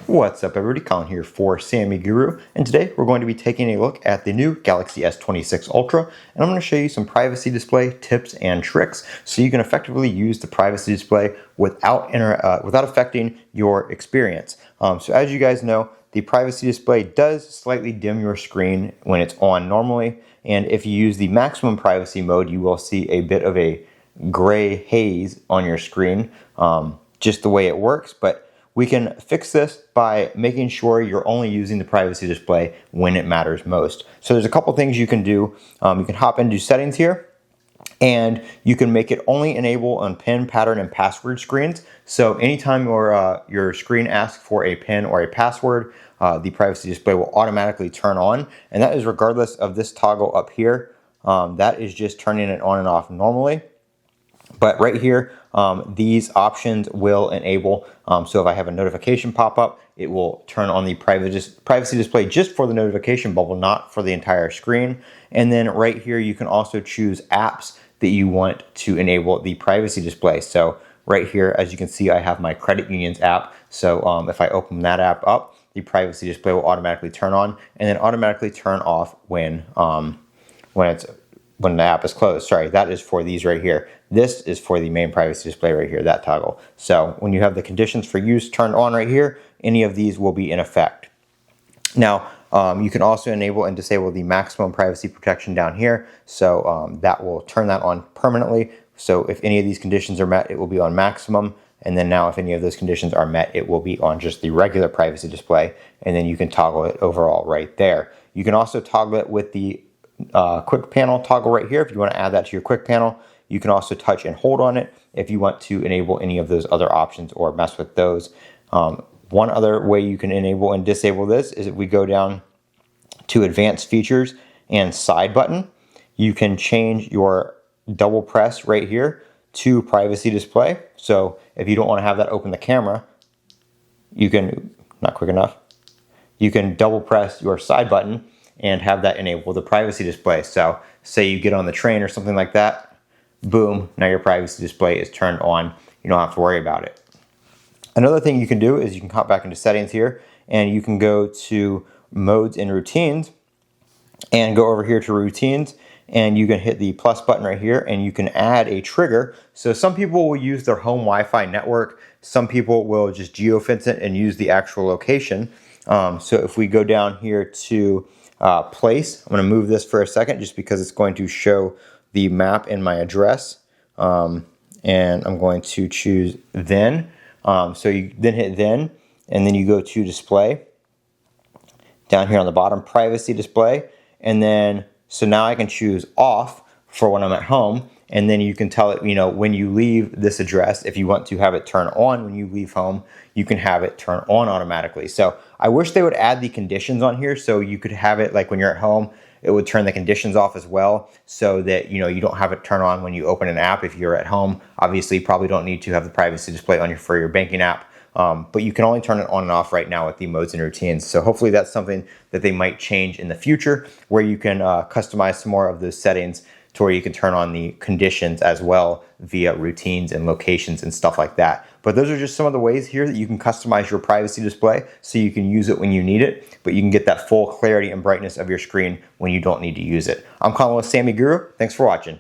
What's up everybody, Colin here for SammyGuru, and today we're going to be taking a look at the new Galaxy S26 Ultra, and I'm going to show you some privacy display tips and tricks so you can effectively use the privacy display without affecting your experience. So as you guys know, the privacy display does slightly dim your screen when it's on normally, and if you use the maximum privacy mode, you will see a bit of a gray haze on your screen, just the way it works. But we can fix this by making sure you're only using the privacy display when it matters most. So there's a couple things you can do. You can hop into settings here, and you can make it only enable on PIN, pattern, and password screens. So anytime your screen asks for a PIN or a password, the privacy display will automatically turn on, and that is regardless of this toggle up here. That is just turning it on and off normally. But right here, these options will enable, so if I have a notification pop up, it will turn on the privacy display just for the notification bubble, not for the entire screen. And then right here, you can also choose apps that you want to enable the privacy display. So right here, as you can see, I have my credit union's app. So if I open that app up, the privacy display will automatically turn on and then automatically turn off when the app is closed. Sorry, that is for these right here. This is for the main privacy display right here, that toggle. So when you have the conditions for use turned on right here, any of these will be in effect. Now, you can also enable and disable the maximum privacy protection down here. So that will turn that on permanently. So if any of these conditions are met, it will be on maximum. And then now if any of those conditions are met, it will be on just the regular privacy display. And then you can toggle it overall right there. You can also toggle it with the quick panel toggle right here if you want to add that to your quick panel. You can also touch and hold on it if you want to enable any of those other options or mess with those. One other way you can enable and disable this is if we go down to advanced features and side button, you can change your double press right here to privacy display. So if you don't want to have that open the camera, you can, not quick enough, you can double press your side button and have that enable the privacy display. So say you get on the train or something like that, boom, now your privacy display is turned on. You don't have to worry about it. Another thing you can do is you can hop back into settings here and you can go to modes and routines and go over here to routines, and you can hit the plus button right here and you can add a trigger. So some people will use their home Wi-Fi network. Some people will just geofence it and use the actual location. So if we go down here to place, I'm going to move this for a second just because it's going to show the map and my address, and I'm going to choose then. So you then hit then, and then you go to display down here on the bottom, privacy display, and then so now I can choose off for when I'm at home, and then you can tell it, when you leave this address, if you want to have it turn on when you leave home, you can have it turn on automatically. So I wish they would add the conditions on here so you could have it like when you're at home, it would turn the conditions off as well so that you don't have it turn on when you open an app if you're at home. Obviously, you probably don't need to have the privacy display on for your banking app, but you can only turn it on and off right now with the modes and routines. So hopefully that's something that they might change in the future where you can customize some more of those settings to where you can turn on the conditions as well via routines and locations and stuff like that. But those are just some of the ways here that you can customize your privacy display so you can use it when you need it, but you can get that full clarity and brightness of your screen when you don't need to use it. I'm Colin with SammyGuru. Thanks for watching.